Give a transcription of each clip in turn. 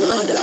peluang anda.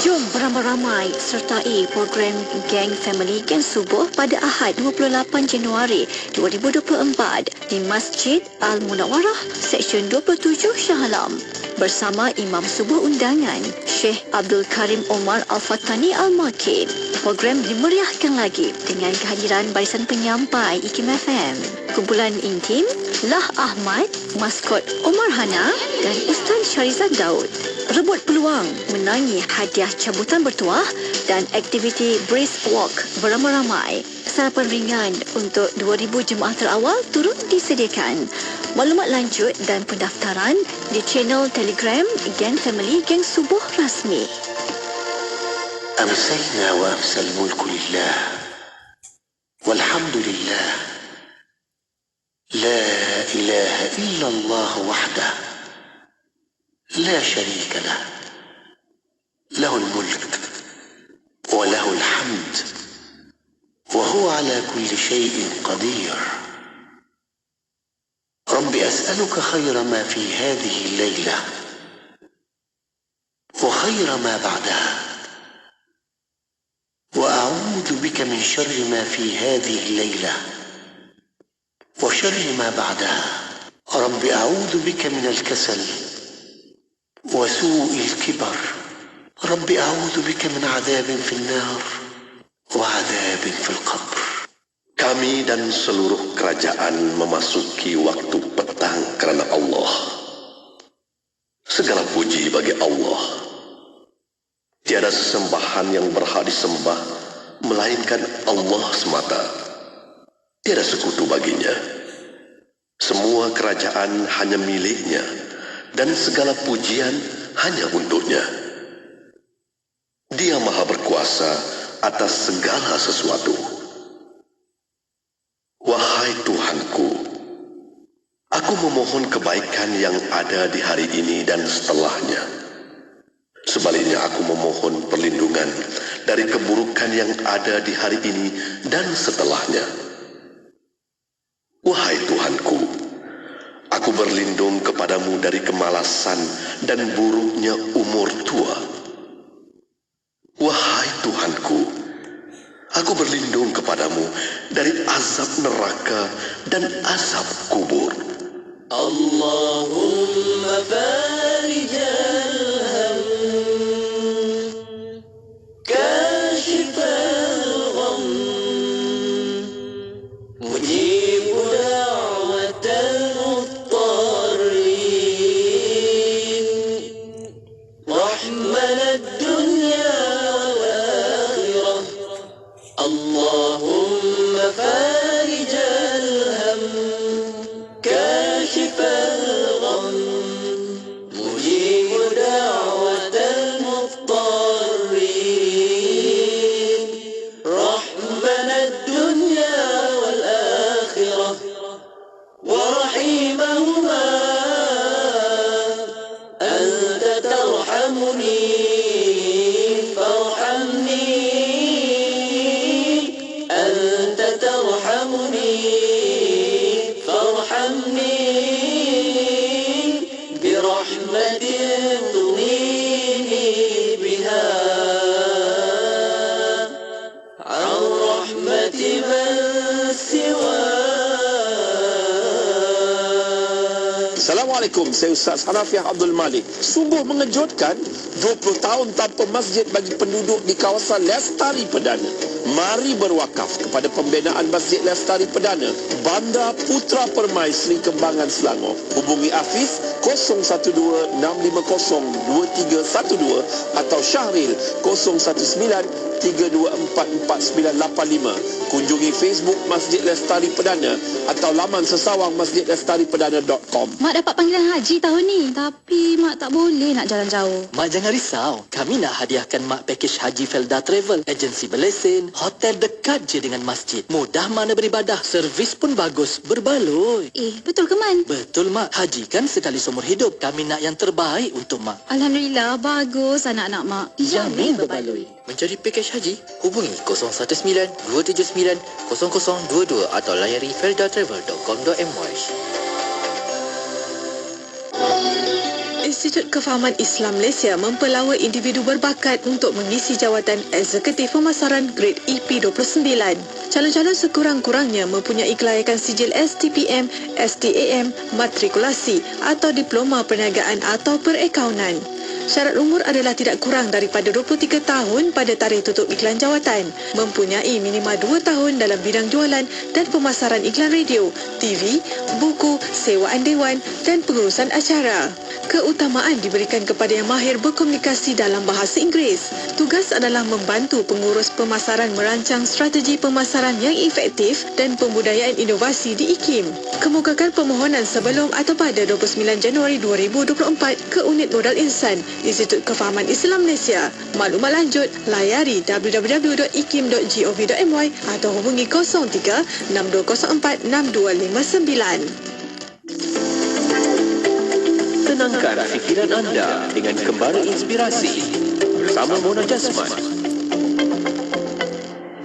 Jom beramai-ramai sertai program Gang Family Gang Subuh pada Ahad 28 Januari 2024 di Masjid Al-Munawarah, Seksyen 27 Shah Alam. Bersama Imam Subuh Undangan Syekh Abdul Karim Omar Al-Fatani Al-Makid. Program dimeriahkan lagi dengan kehadiran barisan penyampai IKIM FM, kumpulan intim Lah Ahmad, maskot Omar Hana dan Ustaz Syarizan Daud. Rebut peluang menangi hadiah cabutan bertuah dan aktiviti brisk walk beramai-ramai. Sarapan ringan untuk 2,000 jemaah terawal turut disediakan. Maklumat lanjut dan pendaftaran di channel Telegram Gang Family Gang Subuh Rasmi. أمسينا وأمسى الملك لله والحمد لله لا إله إلا الله وحده لا شريك له له الملك وله الحمد وهو على كل شيء قدير رب أسألك خير ما في هذه الليلة وخير ما بعدها وأعوذ بك من شر ما في هذه الليلة وشر ما بعدها رب أعوذ بك من الكسل وسوء الكبر رب أعوذ بك من عذاب في النار وعذاب في القبر. Kami dan seluruh kerajaan memasuki waktu petang kerana Allah. Segala puji bagi Allah. Tiada sesembahan yang berhak disembah melainkan Allah semata. Tiada sekutu baginya. Semua kerajaan hanya miliknya dan segala pujian hanya untuknya. Dia maha berkuasa atas segala sesuatu. Wahai Tuhanku, aku memohon kebaikan yang ada di hari ini dan setelahnya. Sebaliknya aku memohon perlindungan dari keburukan yang ada di hari ini dan setelahnya. Wahai Tuhanku, aku berlindung kepadamu dari kemalasan dan buruknya umur tua. Wahai Tuhanku, aku berlindung kepadamu dari azab neraka dan azab kubur. Allahumma farijal ham kashifal gham mujib da'watal muttarrin rahman ad-dunya wal akhirah Allahumma farijal ham كاشف الغم مجيب دعوة المضطرين رحمن الدنيا والآخرة ورحيمهما أنت ترحمني فارحمني أنت ترحمني برحمة تغنيني بها عن رحمة من سواك. Assalamualaikum, saya Ustaz Hanafiah Abdul Malik. Sungguh mengejutkan, 20 tahun tanpa masjid bagi penduduk di kawasan Lestari Perdana. Mari berwakaf kepada pembinaan Masjid Lestari Perdana, Bandar Putra Permai Seri Kembangan Selangor. Hubungi Hafiz 012-650-2312 atau Syahril 019-324-4985. Kunjungi Facebook Masjid Lestari Perdana atau laman sesawang masjidlestariperdana.com. Mak dapat panggilan haji tahun ni, tapi Mak tak boleh nak jalan jauh. Mak jangan risau, kami nak hadiahkan Mak pakej Haji Felda Travel, agensi berlesen, hotel dekat je dengan masjid. Mudah mana beribadah, servis pun bagus, berbaloi. Betul ke Man? Betul Mak, haji kan sekali seumur hidup. Kami nak yang terbaik untuk Mak. Alhamdulillah, bagus anak-anak Mak. Jamin berbaloi. Mencari pakej haji? Hubungi 019-279-0022 atau layari feldatravel.com.my. Institut Kefahaman Islam Malaysia mempelawa individu berbakat untuk mengisi jawatan Eksekutif Pemasaran Grade EP29. Calon-calon sekurang-kurangnya mempunyai kelayakan sijil STPM, STAM, matrikulasi atau diploma perniagaan atau perakaunan. Syarat umur adalah tidak kurang daripada 23 tahun pada tarikh tutup iklan jawatan, mempunyai minima 2 tahun dalam bidang jualan dan pemasaran iklan radio, TV, buku, sewaan dewan dan pengurusan acara. Keutamaan diberikan kepada yang mahir berkomunikasi dalam bahasa Inggeris. Tugas adalah membantu pengurus pemasaran merancang strategi pemasaran yang efektif dan pembudayaan inovasi di IKIM. Kemukakan permohonan sebelum atau pada 29 Januari 2024 ke Unit Modal Insan Institut Kefahaman Islam Malaysia. Maklumat lanjut, layari www.ikim.gov.my atau hubungi 03 6204 6259. Tenangkan fikiran anda dengan Kembara Inspirasi bersama Mona Jasman.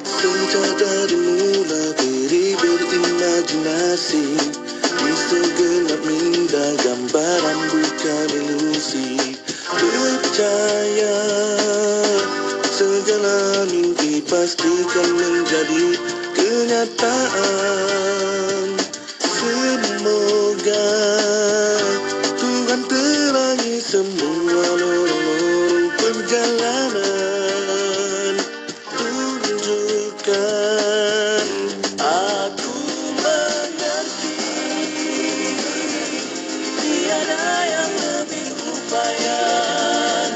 Sejak dari mula diri berimajinasi, di segenap minda gambaran bukan ilusi. Percaya segala mimpi pastikan menjadi kenyataan. Semoga Tuhan terangi semua lorong-lorong perjalanan. Tunjukkan aku mengerti, tiada yang lebih upaya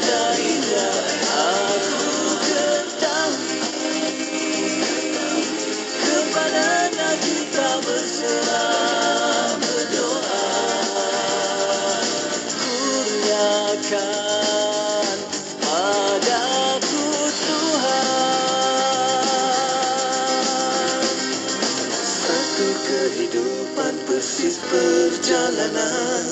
darinya. Aku ketahui kepadanya kita berserah berdoa. Kurniakan padaku Tuhan satu kehidupan persis perjalanan,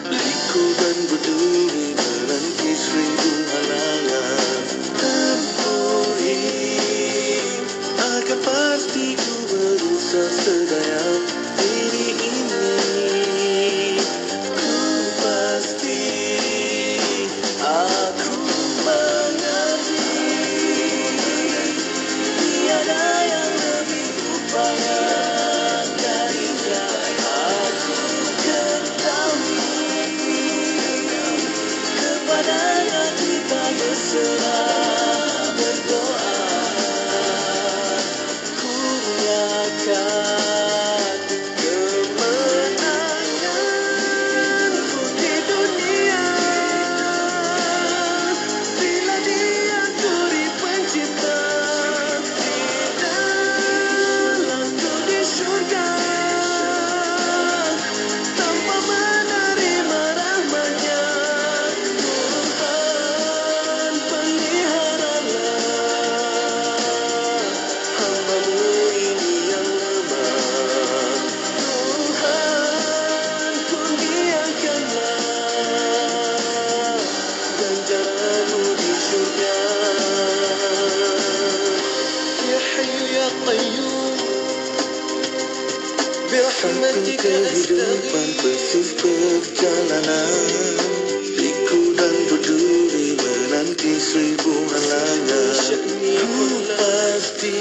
liku dan berduri menanti seribu halangan. Tempuhi akan pasti ku berusaha sedaya diri ini. Ku pasti aku mengerti, tiada yang lebih upaya darinya. Aku ketahui kepadanya kita berserah berdoa. Kurniakan kemenanganku di dunia, bila Dia Turi Pencipta, di dalamku di syurga, tanpa menerima rahmat-Nya. Tuhan peliharalah hamba-Mu ini yang lemah. Tuhan kurniakanlah ganjaran-Mu di syurga. Ya Hayyu Ya Qayyum, birahmatika kehidupan persis perjalanan, liku dan berduri menanti seribu halangan. Ku pasti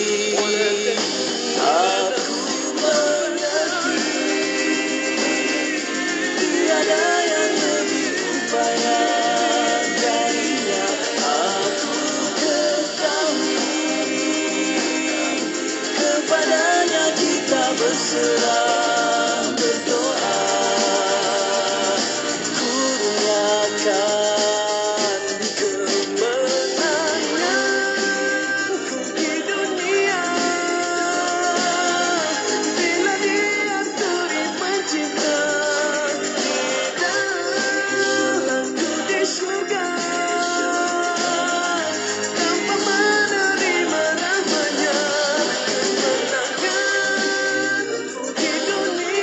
aku mengerti, tiada yang lebih upaya darinya. Aku ketahui kepadanya kita berserah berdoa. Kurniakan kemenanganku di dunia, bila Dia Turi Pencipta, di dalamku di syurga, tanpa menerima rahmat-Nya. Kemenanganku di dunia,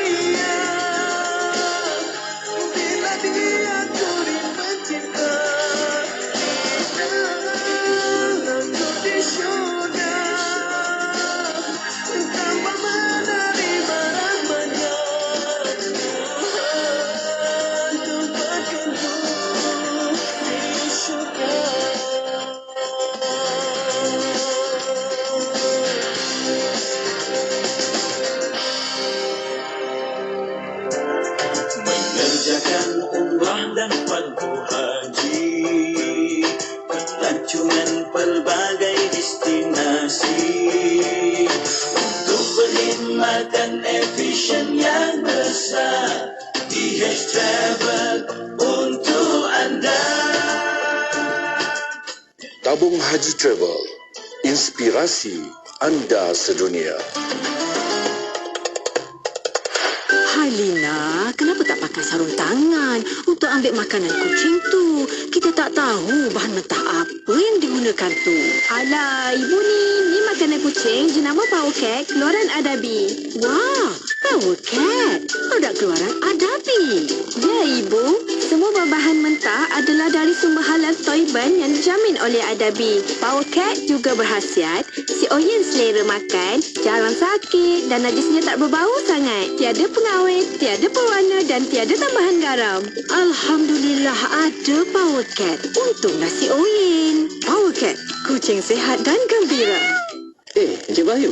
Kecepatan efisien yang besar, DH Travel untuk anda. Tabung Haji Travel, inspirasi anda sedunia. Hai Lina, kenapa tak pakai sarung tangan untuk ambil makanan kucing tu? Kita tak tahu bahan mentah apa yang digunakan tu. Alah, ibu ni makanan kucing jenama Power Cat keluaran Adabi. Wah, Power Cat, produk keluaran Adabi. Ya, ibu. Semua bahan mentah adalah dari sumber halal Thailand yang dijamin oleh Adabi. Power Cat juga berkhasiat si oyen selera makan, jarang sakit dan najisnya tak berbau sangat. Tiada pengawet, tiada pewarna dan tiada tambahan garam. Alhamdulillah ada Power Cat untuk nasi oyen. Power Cat, kucing sihat dan gembira. Encik Bahim,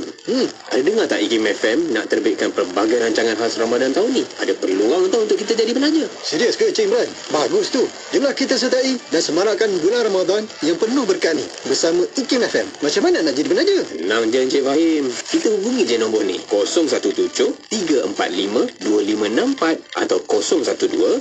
ada dengar tak IKIM FM nak terbitkan pelbagai rancangan khas Ramadan tahun ni? Ada peluang tau untuk kita jadi penaja. Serius ke Encik Imran? Bagus tu. Jomlah kita sertai dan semarakkan bulan Ramadan yang penuh berkat ni bersama IKIM FM. Macam mana nak jadi penaja? Senang je Encik Bahim. Kita hubungi je nombor ni 017-345-2564 atau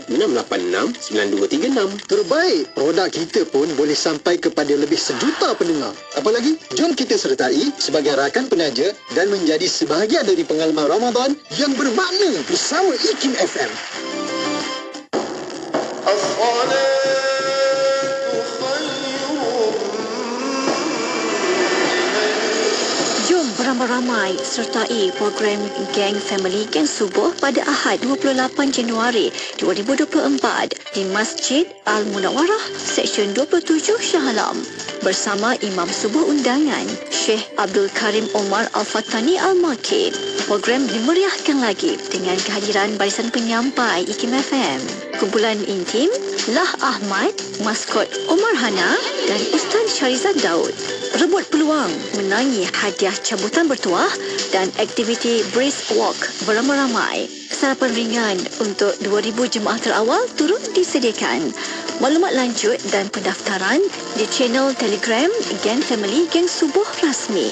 012-686-9236. Terbaik, produk kita pun boleh sampai kepada lebih sejuta pendengar. Apa lagi? Jom kita sertai sebagai rakan penaja dan menjadi sebahagian dari pengalaman Ramadan yang bermakna bersama IKIM FM. Jom beramai-ramai sertai program Gang Family Gang Subuh pada Ahad 28 Januari 2024 di Masjid Al-Munawarah, Seksyen 27 Shah Alam. Bersama Imam Subuh Undangan Syekh Abdul Karim Omar Al-Fatani Al-Makid. Program dimeriahkan lagi dengan kehadiran barisan penyampai IKIM FM, kumpulan intim Lah Ahmad, maskot Omar Hana dan Ustaz Syarizan Daud. Rebut peluang menangi hadiah cabutan bertuah dan aktiviti brisk walk beramai-ramai. Sarapan ringan untuk 2,000 jemaah terawal turut disediakan. Maklumat lanjut dan pendaftaran di channel Telegram Gang Family Gang Subuh Rasmi.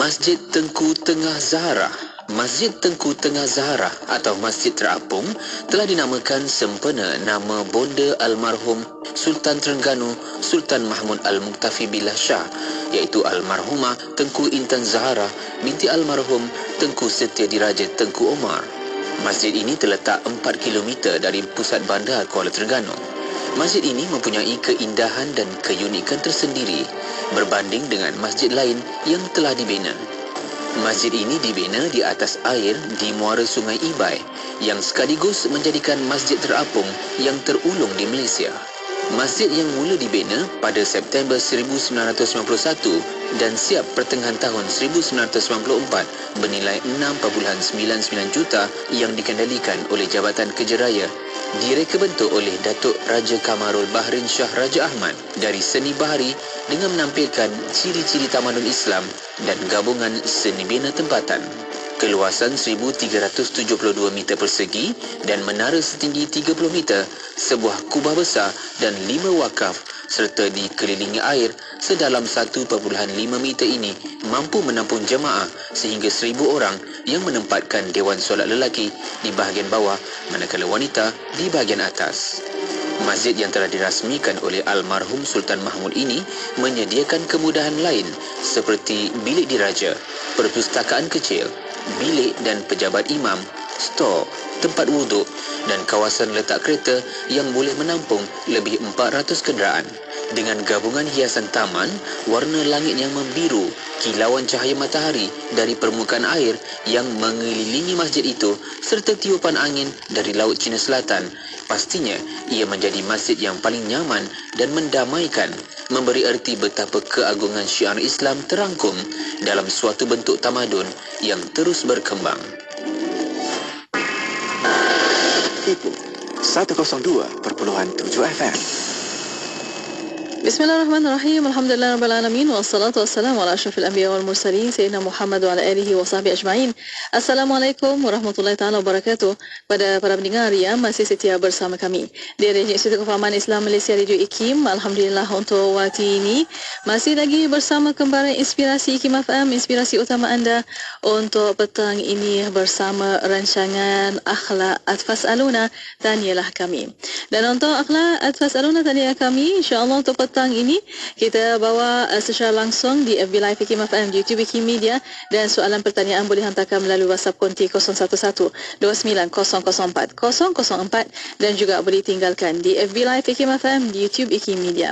Masjid Tengku Tengah Zahra. Masjid Tengku Tengah Zahra atau Masjid Terapung telah dinamakan sempena nama bonda almarhum Sultan Terengganu Sultan Mahmud Al-Muqtafi Billah Shah, iaitu almarhumah Tengku Intan Zahra binti almarhum Tengku Setia Diraja Tengku Omar. Masjid ini terletak 4 km dari pusat bandar Kuala Terengganu. Masjid ini mempunyai keindahan dan keunikan tersendiri berbanding dengan masjid lain yang telah dibina. Masjid ini dibina di atas air di muara Sungai Ibai yang sekaligus menjadikan masjid terapung yang terulung di Malaysia. Masjid yang mula dibina pada September 1991 dan siap pertengahan tahun 1994 bernilai 6.99 juta yang dikendalikan oleh Jabatan Kerja Raya, direka bentuk oleh Datuk Raja Kamarul Bahrin Shah Raja Ahmad dari seni bahari dengan menampilkan ciri-ciri tamadun Islam dan gabungan seni bina tempatan. Keluasan 1,372 meter persegi dan menara setinggi 30 meter, sebuah kubah besar dan 5 wakaf serta dikelilingi air sedalam 1.5 meter ini mampu menampung jemaah sehingga 1,000 orang yang menempatkan dewan solat lelaki di bahagian bawah manakala wanita di bahagian atas. Masjid yang telah dirasmikan oleh almarhum Sultan Mahmud ini menyediakan kemudahan lain seperti bilik diraja, perpustakaan kecil, bilik dan pejabat imam, stor, tempat wuduk dan kawasan letak kereta yang boleh menampung lebih 400 kenderaan. Dengan gabungan hiasan taman, warna langit yang membiru, kilauan cahaya matahari dari permukaan air yang mengelilingi masjid itu serta tiupan angin dari Laut Cina Selatan, pastinya ia menjadi masjid yang paling nyaman dan mendamaikan, memberi erti betapa keagungan syiar Islam terangkum dalam suatu bentuk tamadun yang terus berkembang. Ibu 102.7 FM. Bismillahirrahmanirrahim. Alhamdulillahirrabbilalamin. Wassalatu wassalamu ala asyrafil anbiya wal mursalin Sayyidina Muhammad wa ala alihi wa sahbihi ajma'in. Assalamualaikum warahmatullahi ta'ala wabarakatuh. Pada para pendengar yang masih setia bersama kami di Radio Institut Kefahaman Islam Malaysia Radio IKIM. Alhamdulillah untuk waktu ini masih lagi bersama kembali Inspirasi IKIM FM, inspirasi utama anda untuk petang ini bersama rancangan Akhlak Atfas'aluna, tanyalah kami. Dan untuk Akhlak Atfas'aluna, tanyalah kami, insya-Allah untuk petang ini kita bawa secara langsung di FB Live IKIM FM, di YouTube IKIM Media, dan soalan pertanyaan boleh hantarkan melalui WhatsApp konti 011-2904-004 dan juga boleh tinggalkan di FB Live IKIM FM, di YouTube IKIM Media.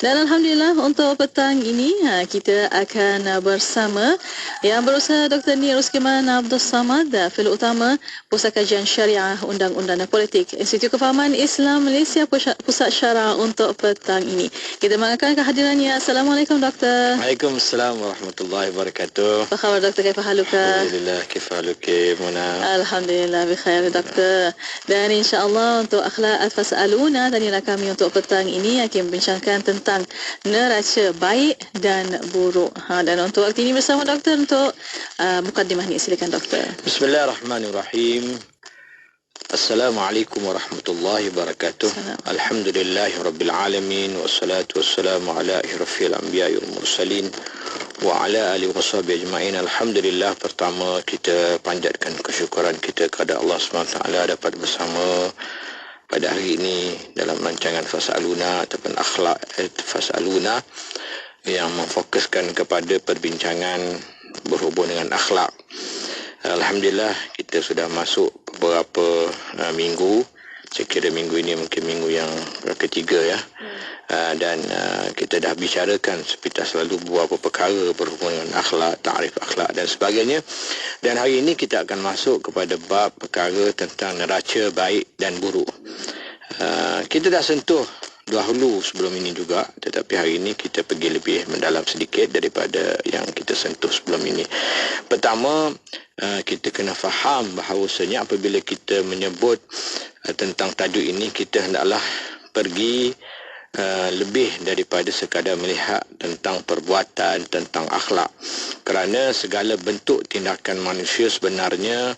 Dan Alhamdulillah untuk petang ini kita akan bersama yang berusaha Dr. Nir Uskiman Abdul Samad, Fellow Utama Pusat Kajian Syariah Undang-Undang dan Politik Institut Kefahaman Islam Malaysia Pusat Syarah untuk petang ini. Kita mengakan kehadirannya. Assalamualaikum Doktor. Waalaikumsalam warahmatullahi wabarakatuh. Apa khabar Doktor? Kaifa haluka? Alhamdulillah, kaifa haluki Muna? Alhamdulillah bikhair Doktor. Dan insya-Allah untuk Akhlak Atfas'aluna, tanyalah kami untuk petang ini akan membincangkan tentang neraca baik dan buruk. Dan untuk waktu ini bersama Doktor untuk mukadimah ni, silakan Doktor. Bismillahirrahmanirrahim. Assalamualaikum warahmatullahi wabarakatuh. Alhamdulillahi rabbil alamin, wassalatu wassalamu ala asyrafil anbiya'i wal mursalin wa ala alihi washabihi ajma'in. Alhamdulillah, pertama kita panjatkan kesyukuran kita kepada Allah SWT dapat bersama pada hari ini dalam rancangan Fas'aluna ataupun Akhlak Fas'aluna yang memfokuskan kepada perbincangan berhubung dengan akhlak. Alhamdulillah, kita sudah masuk beberapa minggu. Saya kira minggu ini mungkin minggu yang ketiga ya. Dan kita dah bicarakan sepintas selalu beberapa perkara berhubung dengan akhlak, ta'rif akhlak dan sebagainya. Dan hari ini kita akan masuk kepada bab perkara tentang neraca baik dan buruk. Kita dah sentuh dahulu sebelum ini juga, tetapi hari ini kita pergi lebih mendalam sedikit daripada yang kita sentuh sebelum ini. Pertama, kita kena faham bahawasanya apabila kita menyebut tentang tajuk ini, kita hendaklah pergi lebih daripada sekadar melihat tentang perbuatan, tentang akhlak. Kerana segala bentuk tindakan manusia sebenarnya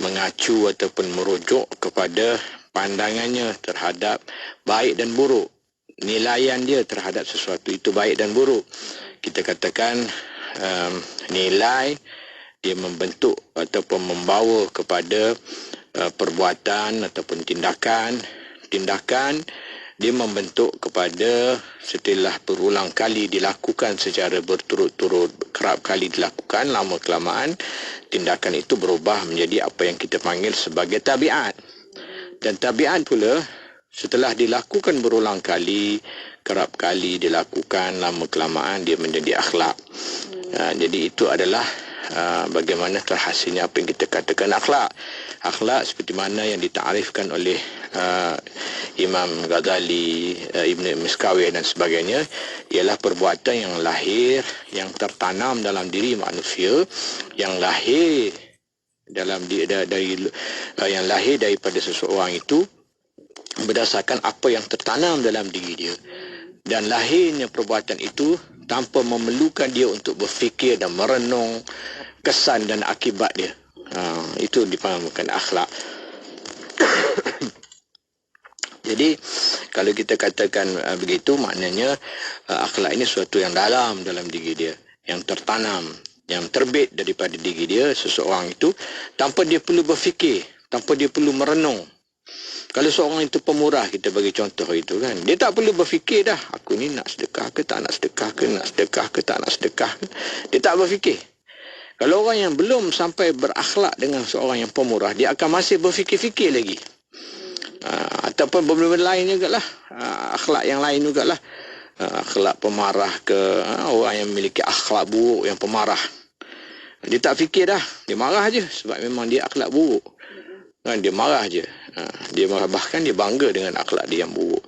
mengacu ataupun merujuk kepada pandangannya terhadap baik dan buruk. Nilaian dia terhadap sesuatu itu baik dan buruk. Kita katakan nilai dia membentuk ataupun membawa kepada perbuatan ataupun tindakan. Tindakan dia membentuk kepada setelah berulang kali dilakukan secara berturut-turut, kerap kali dilakukan, lama kelamaan tindakan itu berubah menjadi apa yang kita panggil sebagai tabiat. Dan tabiat pula setelah dilakukan berulang kali, kerap kali dilakukan, lama kelamaan dia menjadi akhlak. Jadi itu adalah bagaimana terhasilnya apa yang kita katakan akhlak. Akhlak seperti mana yang ditarifkan oleh Imam Ghazali, Ibn Miskawih dan sebagainya, ialah perbuatan yang lahir, yang tertanam dalam diri manusia, yang lahir yang lahir daripada seseorang itu berdasarkan apa yang tertanam dalam diri dia, dan lahirnya perbuatan itu tanpa memerlukan dia untuk berfikir dan merenung kesan dan akibat dia. Itu dipahamkan akhlak. Jadi kalau kita katakan begitu, maknanya akhlak ini sesuatu yang dalam diri dia, yang tertanam, yang terbit daripada diri dia seseorang itu tanpa dia perlu berfikir, tanpa dia perlu merenung. Kalau seorang itu pemurah, kita bagi contoh itu kan, dia tak perlu berfikir dah, aku ni nak sedekah ke tak nak sedekah ke, nak sedekah ke tak nak sedekah ke. Dia tak berfikir. Kalau orang yang belum sampai berakhlak dengan seorang yang pemurah, dia akan masih berfikir-fikir lagi. Ataupun benda-benda lain jugalah, akhlak yang lain jugalah. Akhlak pemarah ke, orang yang memiliki akhlak buruk yang pemarah, dia tak fikir dah, dia marah je sebab memang dia akhlak buruk. Dia marah je. Dia marah, bahkan dia bangga dengan akhlak dia yang buruk.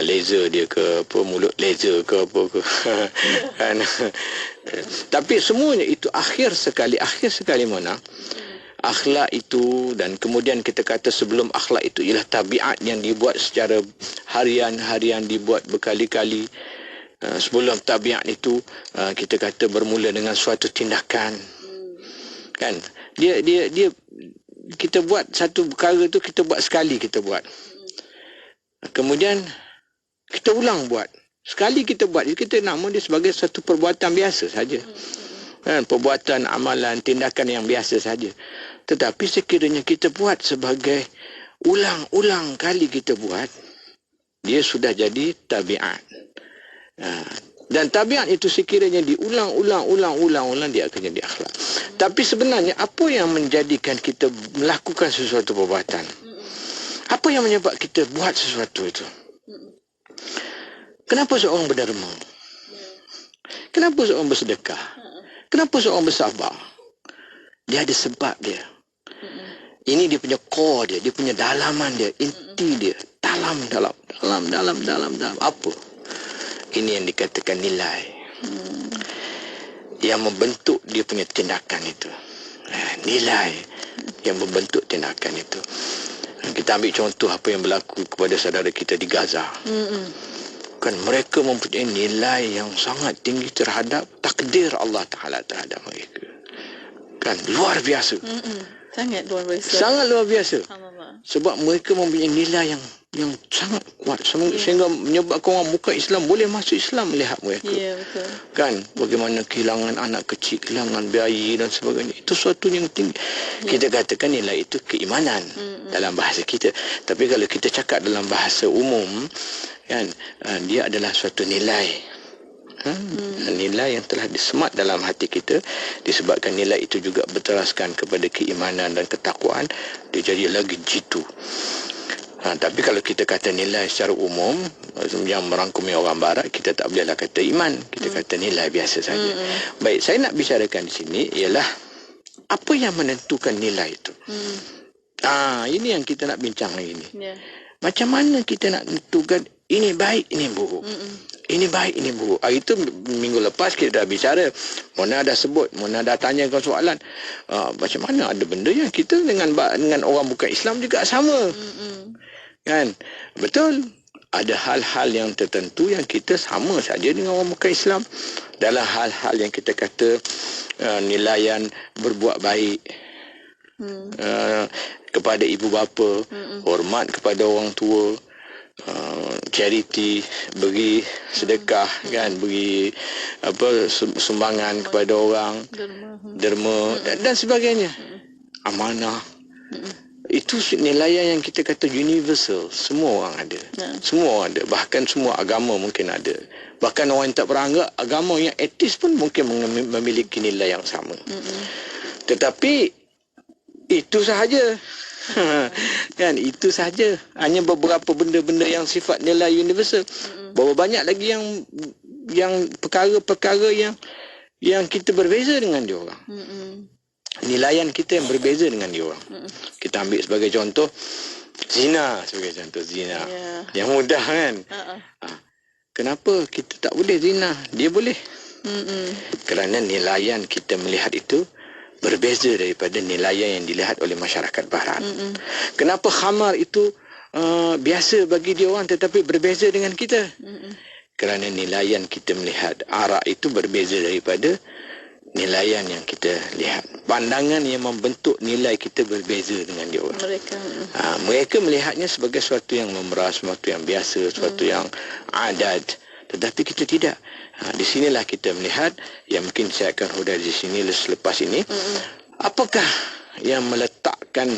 Laser dia ke apa, mulut laser ke apa ke. Kan? Tapi semuanya itu akhir sekali mana akhlak itu, dan kemudian kita kata sebelum akhlak itu ialah tabiat yang dibuat secara harian dibuat berkali-kali. Sebelum tabiat itu kita kata bermula dengan suatu tindakan. Kan? Dia kita buat satu perkara tu, kita buat sekali, kita buat. Kemudian kita ulang buat. Sekali kita buat, kita nama dia sebagai satu perbuatan biasa saja. Kan? Perbuatan, amalan, tindakan yang biasa saja. Tetapi sekiranya kita buat sebagai ulang-ulang kali kita buat, dia sudah jadi tabiat. Dan tabiat itu sekiranya diulang-ulang, dia akan jadi akhlak. Tapi sebenarnya apa yang menjadikan kita melakukan sesuatu perbuatan? Apa yang menyebab kita buat sesuatu itu? Kenapa seorang berderma? Kenapa seorang bersedekah? Kenapa seorang bersabar? Dia ada sebab dia. Ini dia punya core dia punya dalaman dia, inti dia, dalam. Apa? Ini yang dikatakan nilai. Yang membentuk dia punya tindakan itu. Nilai yang membentuk tindakan itu. Kita ambil contoh apa yang berlaku kepada saudara kita di Gaza. Kan mereka mempunyai nilai yang sangat tinggi terhadap takdir Allah Ta'ala terhadap mereka. Kan luar biasa. Sangat luar biasa. Sangat luar biasa. Sebab mereka mempunyai nilai yang sangat kuat sehingga menyebabkan orang bukan Islam boleh masuk Islam melihat mereka. Ya, betul. Kan bagaimana kehilangan anak kecil, kehilangan bayi dan sebagainya. Itu suatu yang tinggi. Kita katakan nilai itu keimanan dalam bahasa kita. Tapi kalau kita cakap dalam bahasa umum, kan dia adalah suatu nilai. Nilai yang telah disemat dalam hati kita, disebabkan nilai itu juga berteraskan kepada keimanan dan ketakwaan, dia jadi lagi jitu. Tapi kalau kita kata nilai secara umum yang merangkumi orang barat, kita tak bolehlah kata iman, kita kata nilai biasa saja. Baik, saya nak bicarakan di sini ialah apa yang menentukan nilai itu. Ini yang kita nak bincang hari ini. Macam mana kita nak tentukan ini baik, ini buruk. Ini baik, ini buruk. Hari itu minggu lepas kita dah bicara. Mona dah sebut, Mona dah tanyakan soalan. Macam mana ada benda yang kita dengan orang bukan Islam juga sama. Kan? Betul. Ada hal-hal yang tertentu yang kita sama saja dengan orang bukan Islam. Dalam hal-hal yang kita kata nilaian berbuat baik. Kepada ibu bapa, hormat kepada orang tua, charity, beri sedekah, kan, beri sumbangan kepada orang, derma dan sebagainya, amanah. Itu nilai yang kita kata universal, semua orang ada. Semua orang ada, bahkan semua agama mungkin ada. Bahkan orang yang tak beranggap agama yang etis pun mungkin memiliki nilai yang sama. Tetapi itu sahaja. Kan, itu sahaja. Hanya beberapa benda-benda yang sifat nilai universal. Berapa banyak lagi yang perkara-perkara yang kita berbeza dengan dia orang. Nilaian kita yang berbeza dengan dia orang. Kita ambil sebagai contoh zina, yang mudah kan. Kenapa kita tak boleh zina? Dia boleh. Kerana nilaian kita melihat itu berbeza daripada nilaian yang dilihat oleh masyarakat barat. Kenapa khamar itu biasa bagi dia orang tetapi berbeza dengan kita? Kerana nilaian kita melihat arak itu berbeza daripada nilaian yang kita lihat. Pandangan yang membentuk nilai kita berbeza dengan dia orang. Mereka melihatnya sebagai sesuatu yang memerah, sesuatu yang biasa, sesuatu yang adat. Tetapi kita tidak. Di sinilah kita melihat, yang mungkin saya akan hudai di sini selepas ini, apakah yang meletakkan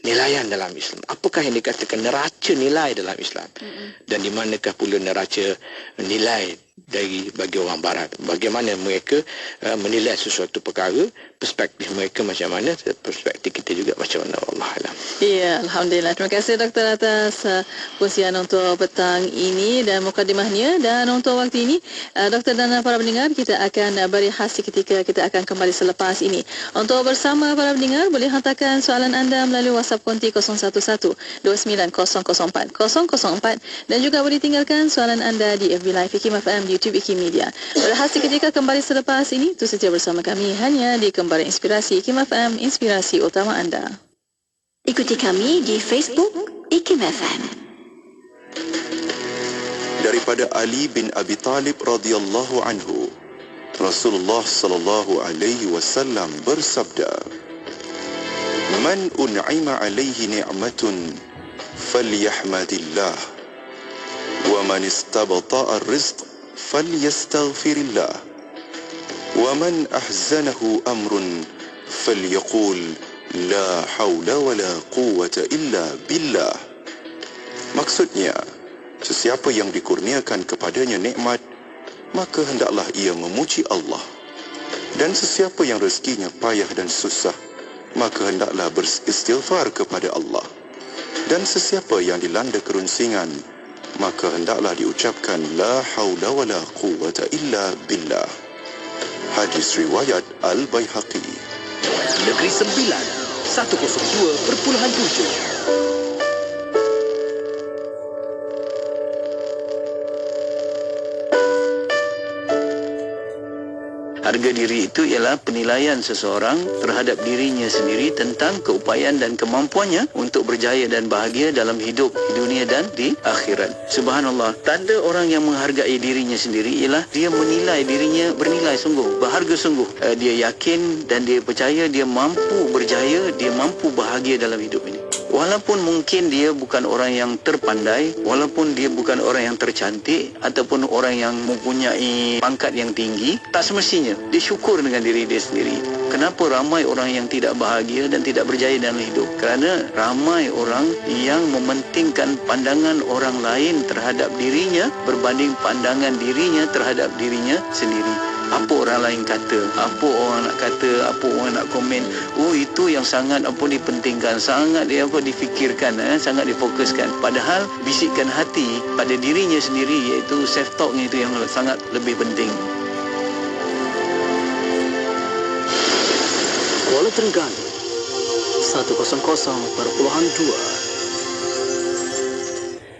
nilaian dalam Islam? Apakah yang dikatakan neraca nilai dalam Islam? Dan di manakah pula neraca nilai bagi orang barat? Bagaimana mereka menilai sesuatu perkara, perspektif mereka macam mana, perspektif kita juga macam mana, Allah alam. Ya, Alhamdulillah. Terima kasih Doktor atas puisian untuk petang ini dan mukadimahnya. Dan untuk waktu ini, Doktor dan para pendengar, kita akan beri hasil ketika kita akan kembali selepas ini. Untuk bersama para pendengar, boleh hantarkan soalan anda melalui WhatsApp konti 01129004 dan juga boleh tinggalkan soalan anda di FB Live Ikim FM di YouTube Ikim Media. Berhasil ketika kembali selepas ini, terus setia bersama kami hanya di Kembara Inspirasi Ikim FM, inspirasi utama anda. Ikuti kami di Facebook Ikim FM. daripada Ali bin Abi Talib radhiyallahu anhu, Rasulullah sallallahu alaihi wasallam bersabda, "Man un'ima alaihi ni'matun falyahmadillah, wa man istabta'a ar-rizq falyastaghfirillah, wa man ahzanahu amrun falyaqul la haula wa la quwwata illa billah." Maksudnya, sesiapa yang dikurniakan kepadanya nikmat, maka hendaklah ia memuji Allah. Dan sesiapa yang rezekinya payah dan susah, maka hendaklah beristighfar kepada Allah. Dan sesiapa yang dilanda kerunsingan, maka hendaklah diucapkan la haula wa la quwwata illa billah. Hadis riwayat Al-Baihaqi. Negeri Sembilan 102.7. Harga diri itu ialah penilaian seseorang terhadap dirinya sendiri tentang keupayaan dan kemampuannya untuk berjaya dan bahagia dalam hidup di dunia dan di akhirat. Subhanallah, tanda orang yang menghargai dirinya sendiri ialah dia menilai dirinya bernilai sungguh, berharga sungguh. Dia yakin dan dia percaya dia mampu berjaya, dia mampu bahagia dalam hidup ini. Walaupun mungkin dia bukan orang yang terpandai, walaupun dia bukan orang yang tercantik ataupun orang yang mempunyai pangkat yang tinggi, tak semestinya dia syukur dengan diri dia sendiri. Kenapa ramai orang yang tidak bahagia dan tidak berjaya dalam hidup? Kerana ramai orang yang mementingkan pandangan orang lain terhadap dirinya berbanding pandangan dirinya terhadap dirinya sendiri. Apa orang lain kata, apa orang nak kata, apa orang nak komen, itu yang sangat dipentingkan, sangat difikirkan, sangat difokuskan. Padahal bisikan hati pada dirinya sendiri, iaitu self talknya itu yang sangat lebih penting. Kuala Terengganu 100.2.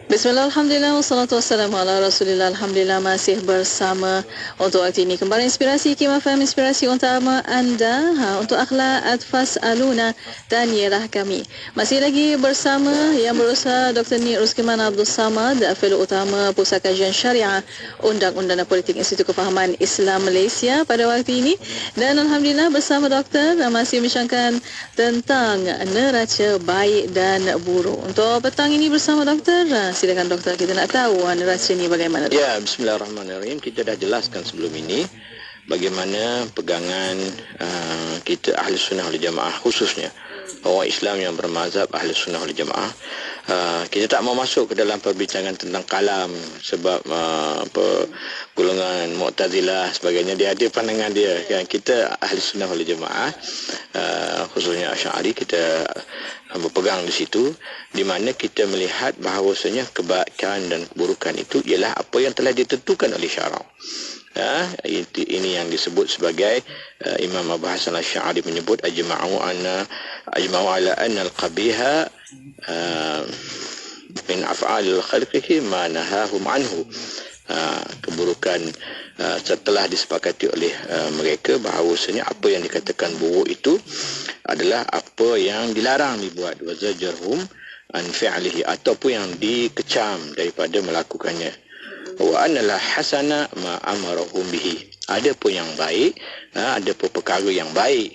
Bismillah, alhamdulillah, wassalatu wassalamu ala rasulillah. Alhamdulillah masih bersama untuk waktu ini. Kembali inspirasi Hikmah FM, inspirasi utama anda untuk akhlak Atfas Aluna dan ialah kami. Masih lagi bersama yang berusaha Dr. Ni Ruskiman Abdul Samad, Fellow Utama Pusat Kajian Syariah Undang-Undang dan Politik Institut Kefahaman Islam Malaysia pada waktu ini. Dan alhamdulillah bersama doktor masih bincangkan tentang neraca baik dan buruk. Untuk petang ini bersama doktor, silakan doktor, kita nak tahu neraca ni bagaimana. Ya, bismillahirrahmanirrahim. Kita dah jelaskan sebelum ini bagaimana pegangan kita Ahli Sunnah wal Jamaah, khususnya orang Islam yang bermazhab Ahli Sunnah wal Jamaah. Kita tak mau masuk ke dalam perbincangan tentang kalam sebab golongan Mu'tazilah sebagainya, dia ada pandangan dia kan. Kita Ahli Sunnah wal Jamaah, khususnya Asy'ari, kita berpegang di situ, di mana kita melihat bahawasanya kebaikan dan keburukan itu ialah apa yang telah ditentukan oleh syarak. Ini yang disebut sebagai Imam Abu Hasan Asy'ari menyebut ajma'u ala anna al-qabiha min af'alil khalqihi ma nahahum anhu. Keburukan setelah disepakati oleh mereka bahawasanya apa yang dikatakan buruk itu adalah apa yang dilarang dibuat, wa zajarhum an fi'lihi, ataupun yang dikecam daripada melakukannya. Wa anna hasana ma amarahum bihi, ada pun yang baik, ada pun perkara yang baik,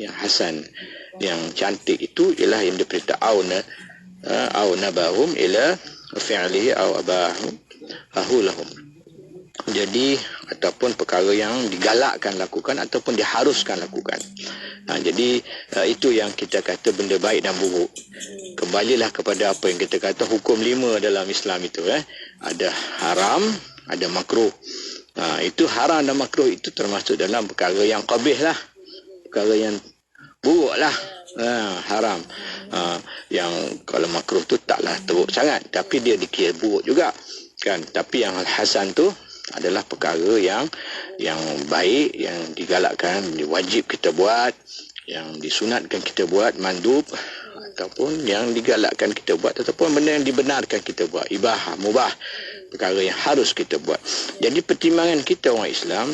yang hasan, yang cantik itu ialah yang diperintah au nabahum ila fi'lihi au abahum lahum. Jadi ataupun perkara yang digalakkan lakukan ataupun diharuskan lakukan. Jadi itu yang kita kata benda baik dan buruk. Kembalilah kepada apa yang kita kata hukum 5 dalam Islam itu. Ada haram, ada makruh. Itu haram dan makruh itu termasuk dalam perkara yang qabih lah, perkara yang buruk lah. Haram, yang kalau makruh tu taklah teruk sangat, tapi dia dikira buruk juga kan. Tapi yang al-hasan tu adalah perkara yang baik, yang digalakkan, wajib kita buat, yang disunatkan kita buat, mandub, ataupun yang digalakkan kita buat, ataupun benda yang dibenarkan kita buat, ibahah, mubah, perkara yang harus kita buat. Jadi pertimbangan kita orang Islam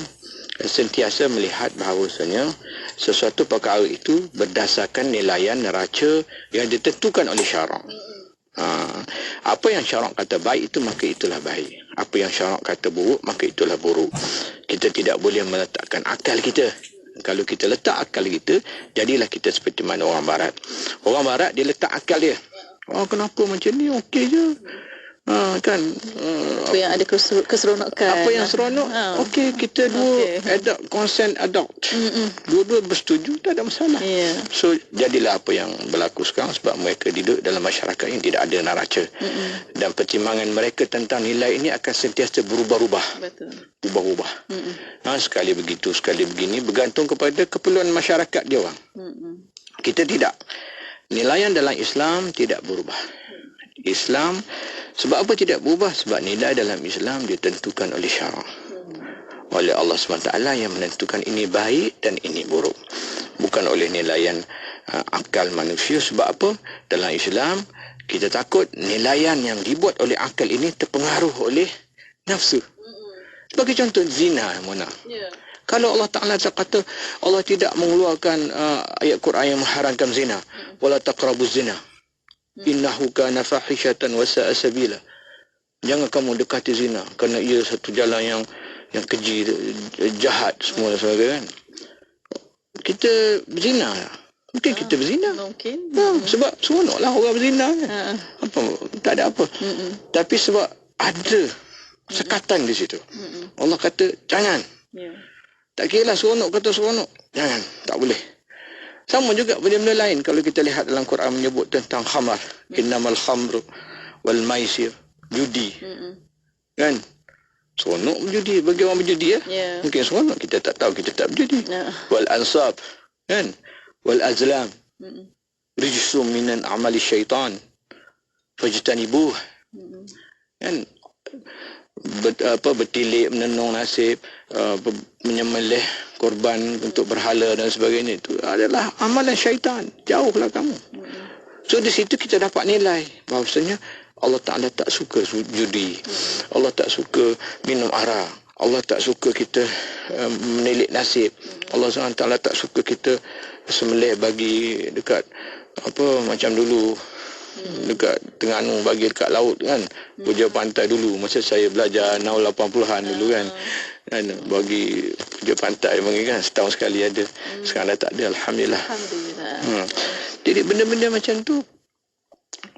sentiasa melihat bahawasanya sesuatu perkara itu berdasarkan nilaian neraca yang ditentukan oleh syarak. Apa yang syarak kata baik itu, maka itulah baik. Apa yang syarak kata buruk, maka itulah buruk. Kita tidak boleh meletakkan akal kita. Kalau kita letak akal kita, jadilah kita seperti mana orang barat. Orang barat dia letak akal dia. Oh, kenapa macam ni? Okey je. Kan apa yang ada keseronokan, apa yang seronok, okey, kita dua adopt, consent adopt, dua-dua bersetuju, tak ada masalah. So jadilah apa yang berlaku sekarang, sebab mereka hidup dalam masyarakat yang tidak ada neraca, dan pertimbangan mereka tentang nilai ini akan sentiasa berubah-ubah. Ubah-ubah. Sekali begitu, sekali begini, bergantung kepada keperluan masyarakat dia orang. Kita tidak. Nilaian dalam Islam tidak berubah. Islam, sebab apa tidak berubah? Sebab nilai dalam Islam ditentukan oleh syarak. Oleh Allah SWT yang menentukan ini baik dan ini buruk. Bukan oleh nilaian akal manusia. Sebab apa? Dalam Islam, kita takut nilaian yang dibuat oleh akal ini terpengaruh oleh nafsu. Sebagai contoh, zina, Mona. Kalau Allah Ta'ala kata, Allah tidak mengeluarkan ayat Quran yang mengharamkan zina. Wala taqrabuz zina. Innahu kana fahishatan wa sa'a sabila. Jangan kamu dekati zina, kerana ia satu jalan yang keji, jahat semua kan. Kita berzina. Mungkin kita berzina. Mungkin. Sebab seronoklah orang berzina kan. Apa, tak ada apa. Tapi sebab ada sekatan di situ. Allah kata jangan. Tak kira lah seronok kata seronok. Jangan, tak boleh. Sama juga benda-benda lain. Kalau kita lihat dalam Quran menyebut tentang khamar. Innamal khamru wal maisir. Judi. Kan? Seronok berjudi. Bagi orang berjudi ya. Mungkin seronok. Kita tak tahu, kita tak berjudi. Wal ansab. Kan? Wal azlam. Rijsum minan amali syaitan. Fajtanibuh. Kan? Bertilik, menenung nasib, menyembelih korban untuk berhala dan sebagainya, itu adalah amalan syaitan. Jauhlah kamu. So di situ kita dapat nilai bahawasanya Allah Ta'ala tak suka judi, Allah tak suka minum arak, Allah tak suka kita menilik nasib, Allah SWT tak suka kita sembelih bagi dekat macam dulu dekat Terengganu, bagi dekat laut kan, puja pantai dulu masa saya belajar 80-an dulu kan, bagi puja pantai bagi kan, setahun sekali ada. Sekarang dah tak ada, Alhamdulillah. Jadi benda-benda macam tu,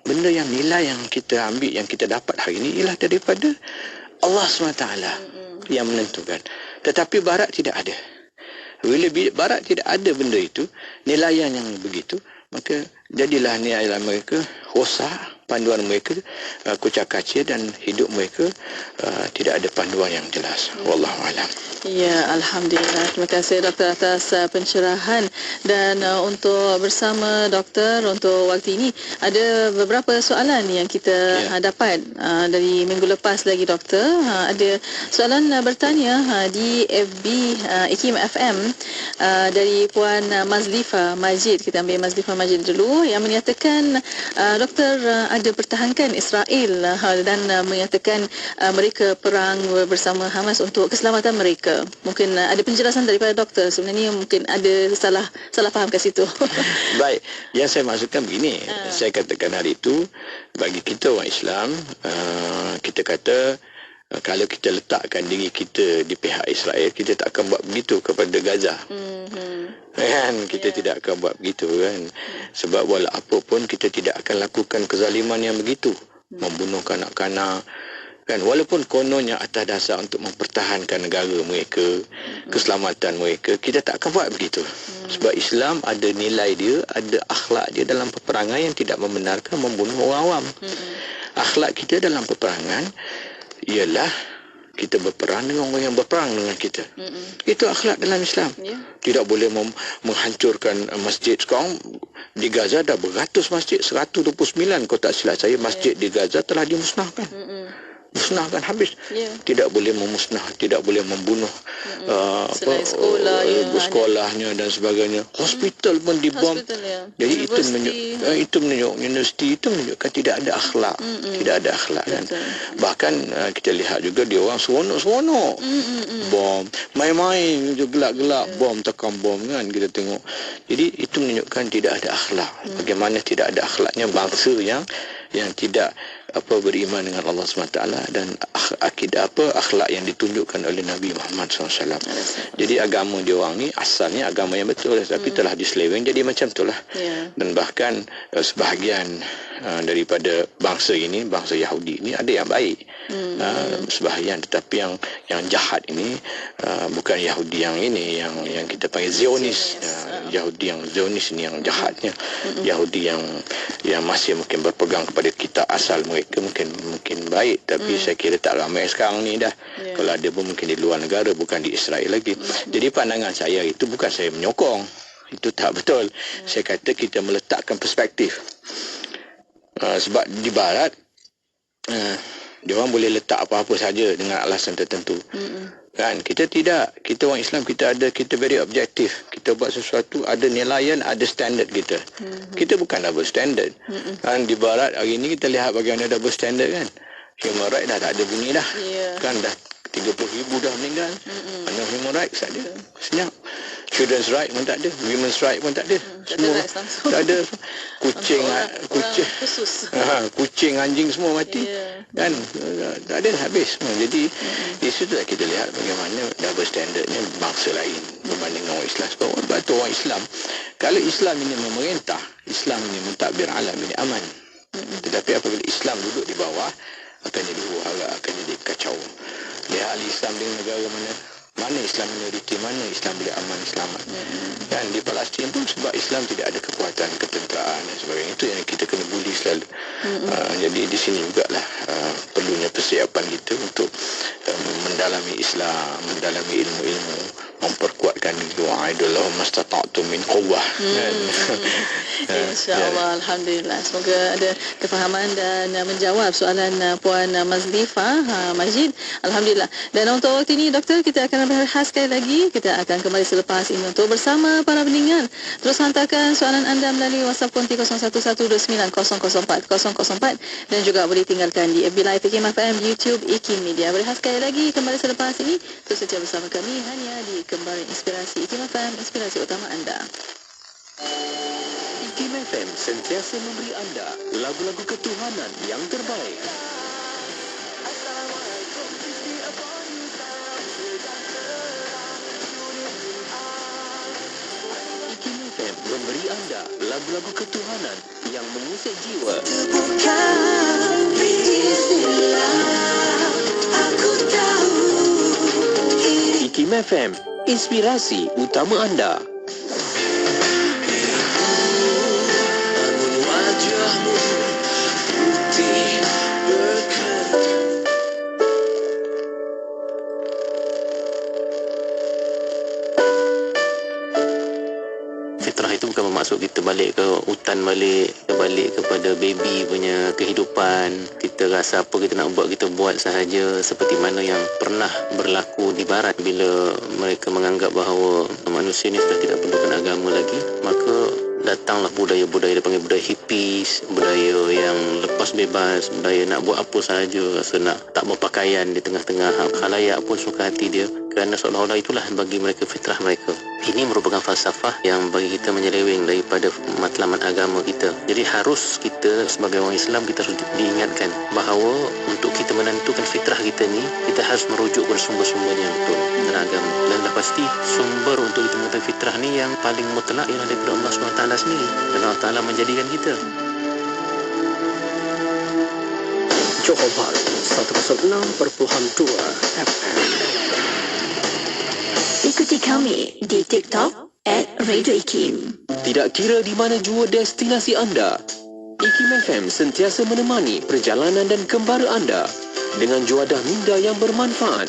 benda yang nilai yang kita ambil, yang kita dapat hari ini ialah daripada Allah SWT yang menentukan. Tetapi Barat tidak ada. Bila Barat tidak ada benda itu, nilaian yang begitu, maka jadilah nilai mereka rosak, panduan mereka kucak-kacir, dan hidup mereka tidak ada panduan yang jelas. Wallahu a'lam. Ya, Alhamdulillah. Terima kasih Doktor atas pencerahan. Dan untuk bersama Doktor untuk waktu ini, ada beberapa soalan yang kita dapat dari minggu lepas lagi Doktor. Ada soalan bertanya di FB IKIM FM dari Puan Mazlifa Majid. Kita ambil Mazlifa Majid dulu, yang menyatakan Doktor ada pertahankan Israel dan menyatakan mereka perang bersama Hamas untuk keselamatan mereka. Mungkin ada penjelasan daripada Doktor. Sebenarnya mungkin ada salah faham kat situ. Baik, yang saya maksudkan begini, saya katakan hari itu, bagi kita orang Islam, kita kata kalau kita letakkan diri kita di pihak Israel, kita tak akan buat begitu kepada Gaza. Kan, kita tidak akan buat begitu kan. Sebab walau apa pun kita tidak akan lakukan kezaliman yang begitu, membunuh kanak-kanak kan, walaupun kononnya atas dasar untuk mempertahankan negara mereka, keselamatan mereka, kita tak akan buat begitu. Sebab Islam ada nilai dia, ada akhlak dia dalam peperangan yang tidak membenarkan membunuh orang awam. Akhlak kita dalam peperangan ialah kita berperang dengan orang yang berperang dengan kita. Itu akhlak dalam Islam. Tidak boleh menghancurkan masjid. Sekarang di Gaza dah beratus masjid, 129 kalau tak silap saya, masjid di Gaza telah dimusnahkan. Musnahkan habis. Tidak boleh memusnah, tidak boleh membunuh sekolahnya dan sebagainya. Hospital pun dibom. Jadi itu menunjuk universiti, itu menunjukkan tidak ada akhlak. Tidak ada akhlak kan. Bahkan kita lihat juga dia orang seronok-seronok. Bom, main-main gelak-gelak, bom, tekan bom kan, kita tengok. Jadi itu menunjukkan tidak ada akhlak. Bagaimana tidak ada akhlaknya bangsa yang yang tidak beriman dengan Allah SWT dan akidah akhlak yang ditunjukkan oleh Nabi Muhammad SAW. Jadi agama dia orang ni asalnya agama yang betul, tapi telah diseleweng jadi macam itulah. Dan bahkan sebahagian daripada bangsa ini, bangsa Yahudi ini ada yang baik, sebahagian, tetapi yang jahat ini bukan Yahudi yang ini, yang kita panggil Zionis. Yahudi yang Zionis ini yang jahatnya. Yahudi yang masih mungkin berpegang kepada kitab asal mereka mungkin baik, tapi saya kira tak ramai sekarang ni dah. Kalau ada pun mungkin di luar negara, bukan di Israel lagi. Jadi pandangan saya itu bukan saya menyokong, itu tak betul. Saya kata kita meletakkan perspektif. Sebab di barat dia orang boleh letak apa-apa saja dengan alasan tertentu. Kan kita tidak, kita orang Islam kita very objektif. Kita buat sesuatu ada nilaian, ada standard kita. Kita bukan double standard. Kan di barat hari ini kita lihat bagaimana double standard kan. Human right dah tak ada bunyi dah. Kan dah 30,000 dah meninggal. Mana human right tak ada. Senyap. Children's right pun tak ada, women's right pun tak ada. Semua tak ada. Kucing, anjing semua mati. Kan tak ada, habis semua. Jadi di situ kita lihat bagaimana double standardnya bangsa lain berbanding dengan orang Islam. Sebab orang Islam, kalau Islam ini memerintah, Islam ini mentadbir alam ini aman. Tetapi apabila Islam duduk di bawah, akan jadi huru-hara, akan jadi kacau. Lihat ahli Islam dengan negara mana Islam minoriti, mana Islam boleh aman selamat. Dan di Palestin pun sebab Islam tidak ada kekuatan ketenteraan dan sebagainya, itu yang kita kena buli selalu. Jadi di sini jugalah perlunya persiapan kita untuk mendalami Islam, mendalami ilmu-ilmu, memperkuatkan doa idullah mastata'tum min quwwah. InsyaAllah, Alhamdulillah. Semoga ada kefahaman dan menjawab soalan Puan Mazlifah Majid. Alhamdulillah. Dan untuk waktu ini, Doktor, kita akan berehat sekali lagi. Kita akan kembali selepas ini untuk bersama para pendengar. Terus hantarkan soalan anda melalui WhatsApp konti 01129004 dan juga boleh tinggalkan di FB Live IKIM FM, YouTube IKIM Media. Berehat sekali lagi, kembali selepas ini. Terus saja bersama kami hanya di Kembali Inspirasi IKIM FM, inspirasi utama anda. IKIM FM sentiasa memberi anda lagu-lagu ketuhanan yang terbaik. IKIM FM memberi anda lagu-lagu ketuhanan yang mengusik jiwa. IKIM FM, inspirasi utama anda. Fitrah itu bukan bermaksud kita balik ke hutan, balik kepada baby punya kehidupan. Kita rasa apa kita nak buat, kita buat sahaja, seperti mana yang pernah berlaku di barat bila mereka menganggap bahawa manusia ni sudah tidak perlukan agama lagi. Maka datanglah budaya-budaya, dia panggil budaya hippies, budaya yang lepas bebas, budaya nak buat apa sahaja, rasa nak tak berpakaian di tengah-tengah khalayak pun suka hati dia, kerana seolah-olah itulah bagi mereka fitrah mereka. Ini merupakan falsafah yang bagi kita menyeleweng daripada matlamat agama kita. Jadi harus kita sebagai orang Islam, kita harus diingatkan bahawa untuk kita menentukan fitrah kita ni, kita harus merujuk kepada sumber-sumbernya yang betul dan agama. Dan dah pasti sumber untuk kita menentukan fitrah ni yang paling mutlak ialah daripada Allah SWT sendiri. Dan Allah Ta'ala menjadikan kita. Johor Bahru 106.2 FM. Ikuti kami di TikTok @Radio IKIM. Tidak kira di mana jua destinasi anda, IKIM FM sentiasa menemani perjalanan dan kembara anda dengan juadah minda yang bermanfaat.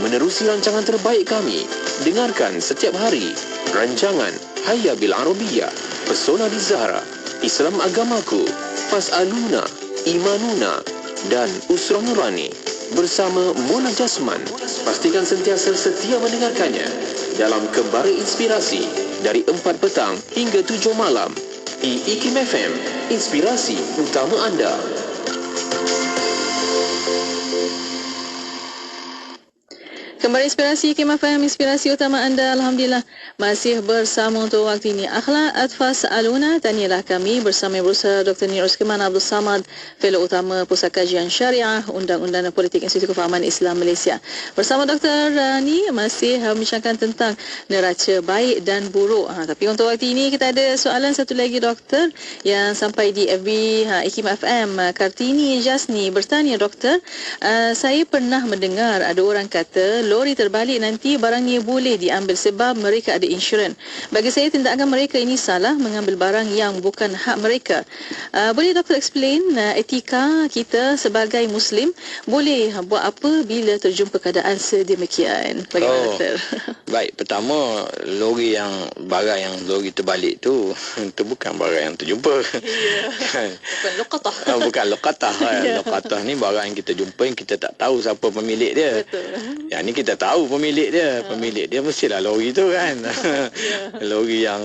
Menerusi rancangan terbaik kami, dengarkan setiap hari rancangan Hayya Bil Arabiyah, Pesona di Zahra, Islam Agamaku, Fas'aluna, Imanuna dan Usrah Nurani bersama Mona Jasman. Pastikan sentiasa setia mendengarkannya dalam Kembara Inspirasi dari 4 petang hingga 7 malam. IKIM FM, inspirasi utama anda. Kembali Inspirasi Hikmah FM, inspirasi utama anda. Alhamdulillah masih bersama untuk waktu ini. Akhlak Atfal Sa'aluna, tanyalah kami bersama Berusaha Dr. Nir Uskiman Abdul Samad, Fellow Utama Pusat Kajian Syariah Undang-Undang dan Politik Institut Kefahaman Islam Malaysia. Bersama Dr. Ni masih membincangkan tentang neraca baik dan buruk. Tapi untuk waktu ini kita ada soalan satu lagi Doktor yang sampai di FB Hikmah FM. Kartini Jasni bertanya, Doktor, saya pernah mendengar ada orang kata lori terbalik nanti barangnya boleh diambil sebab mereka ada insurans. Bagi saya tindakan mereka ini salah, mengambil barang yang bukan hak mereka. Boleh Doktor explain etika kita sebagai Muslim boleh buat apa bila terjumpa keadaan sedemikian? Bagaimana Doktor? Baik, pertama barang yang lori terbalik tu itu bukan barang yang terjumpa. Bukan luqatah. Bukan luqatah. Luqatah ni barang yang kita jumpa yang kita tak tahu siapa pemilik dia. Betul. Yang ni kita tahu pemilik dia. Pemilik dia mestilah lori tu kan. Lori yang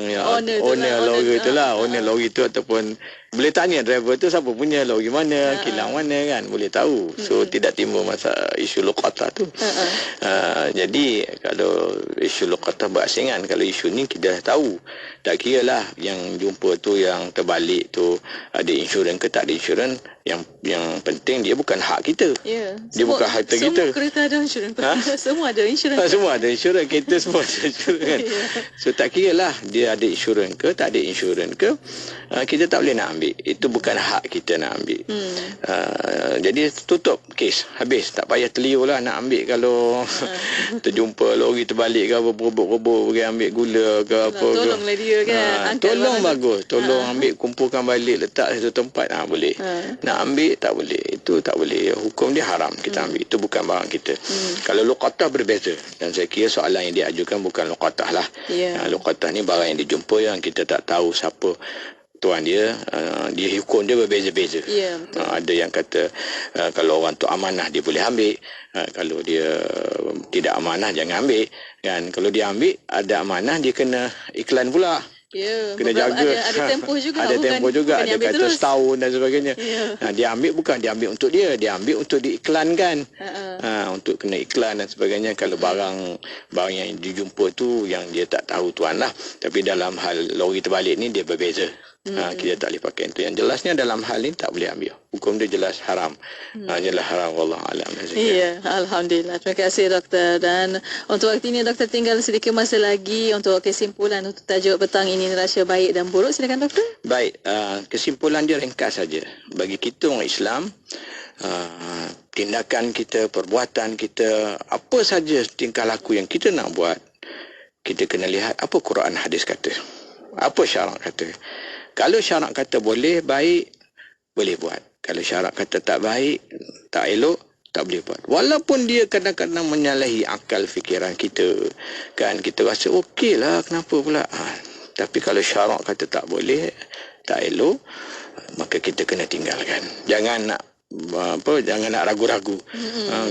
owner lori tu lah. Owner lori tu ataupun boleh tanya driver tu siapa punya, lori mana, kilang mana kan, boleh tahu. So tidak timbul masalah isu luqatah tu. Jadi kalau isu luqatah berasingan, kalau isu ni kita dah tahu. Tak kira lah yang jumpa tu yang terbalik tu ada insurans ke tak ada insurans, yang penting dia bukan hak kita. Dia bukan harta kita. Semua kereta ada insurans. Semua ada insurans. Semua ada insurans, kereta semua ada insurans kan. So tak kira lah dia ada insurans ke tak ada insurans ke, kita tak boleh nak ambil. Itu bukan hak kita nak ambil. Jadi tutup kes, habis. Tak payah terliur lah nak ambil kalau terjumpa lori terbalik ke apa, berebut-rebut pergi ambil gula ke apa ke. Tolonglah dia kan. Tolong bagus. Tolong ambil, kumpulkan balik, letak satu tempat. Boleh. Nak ambil tak boleh. Itu tak boleh. Hukum dia haram kita ambil. Itu bukan barang kita. Kalau luqatah berbeza. Dan saya kira soalan yang dia ajukan bukan luqatah lah. Luqatah ni barang yang dijumpa yang kita tak tahu siapa tuan dia, dia hukum dia berbeza-beza. Ada yang kata kalau orang tu amanah dia boleh ambil, kalau dia tidak amanah jangan ambil kan. Kalau dia ambil ada amanah dia kena iklan pula. Kena jaga. Ada tempoh juga. Ada tempoh juga. Ada kata terus setahun dan sebagainya. Dia ambil bukan dia ambil untuk dia ambil untuk diiklankan. Untuk kena iklan dan sebagainya. Kalau barang yang dijumpa tu yang dia tak tahu tuan lah. Tapi dalam hal lori terbalik ni dia berbeza. Kita tak boleh pakai itu. Yang jelasnya dalam hal ini tak boleh ambil. Hukum dia jelas haram. Jelas haram. Wallahu a'lam. Alhamdulillah. Terima kasih Doktor. Dan untuk waktu ini Doktor tinggal sedikit masa lagi untuk kesimpulan untuk tajuk petang ini, neraca baik dan buruk. Silakan Doktor. Baik, kesimpulan dia ringkas saja. Bagi kita orang Islam, tindakan kita, perbuatan kita, apa saja tingkah laku yang kita nak buat, kita kena lihat apa Quran hadis kata, apa syarak kata. Kalau syarak kata boleh, baik, boleh buat. Kalau syarak kata tak baik, tak elok, tak boleh buat. Walaupun dia kadang-kadang menyalahi akal fikiran kita. Kan kita rasa okey lah, kenapa pula? Tapi kalau syarak kata tak boleh, tak elok, maka kita kena tinggalkan. Jangan nak ragu-ragu.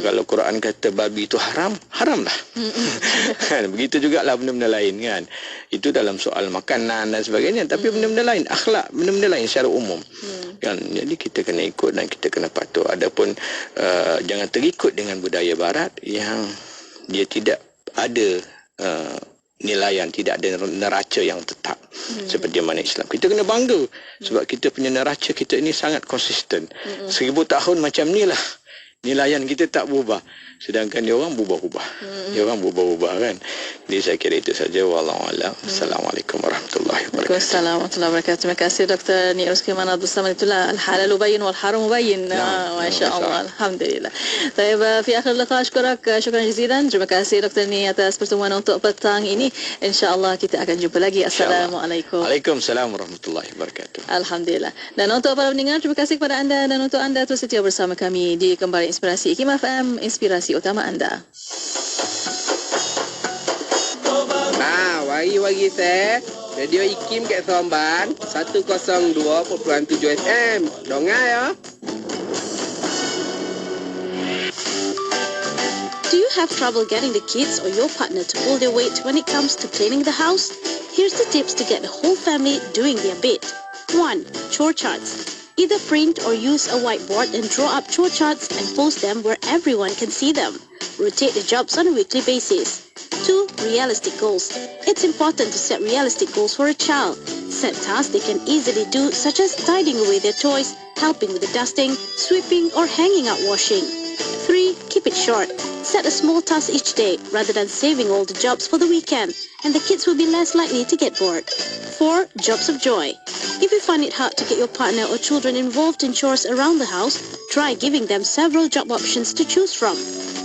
Kalau Quran kata babi itu haram, haramlah. Begitu jugalah benda-benda lain kan. Itu dalam soal makanan dan sebagainya. Tapi benda-benda lain, akhlak, benda-benda lain secara umum. Kan? Jadi kita kena ikut dan kita kena patuh. Adapun jangan terikut dengan budaya barat yang dia tidak ada nilaian, tidak ada neraca yang tetap seperti mana Islam. Kita kena bangga sebab kita punya neraca kita ini sangat konsisten. 1000 tahun macam ni lah, nilaian kita tak berubah. Sedangkan dia orang berubah-ubah. Dia orang berubah-ubah kan. Jadi saya kira itu saja. Wallahualam. Assalamualaikum warahmatullahi wabarakatuh. Waalaikumsalam warahmatullahi wabarakatuh. Terima kasih Dr. Nir Uskiman Abdul Samad. Itulah al-halal bayin wal haram bayin. Masya Allah. Alhamdulillah. Baik, fi akhir liqa syukran jazilan. Terima kasih Dr. Nir atas pertemuan untuk petang ini. InsyaAllah kita akan jumpa lagi. Assalamualaikum. Waalaikumsalam warahmatullahi wabarakatuh. Alhamdulillah. Dan untuk para pendengar, terima kasih kepada anda dan untuk anda terus setia bersama kami di Kembali Inspirasi Hikmah FM, inspirasi utama anda. Wari-wari saya Radio IKIM kat Seremban 102.7 FM. Dengar ya. Do you have trouble getting the kids or your partner to pull their weight when it comes to cleaning the house? Here's the tips to get the whole family doing their bit. 1. Chore charts. Either print or use a whiteboard and draw up chore charts and post them where everyone can see them. Rotate the jobs on a weekly basis. 2. Realistic goals. It's important to set realistic goals for a child. Set tasks they can easily do, such as tidying away their toys, helping with the dusting, sweeping, or hanging out washing. 3. Keep it short. Set a small task each day rather than saving all the jobs for the weekend, and the kids will be less likely to get bored. 4. Jobs of joy. If you find it hard to get your partner or children involved in chores around the house, try giving them several job options to choose from.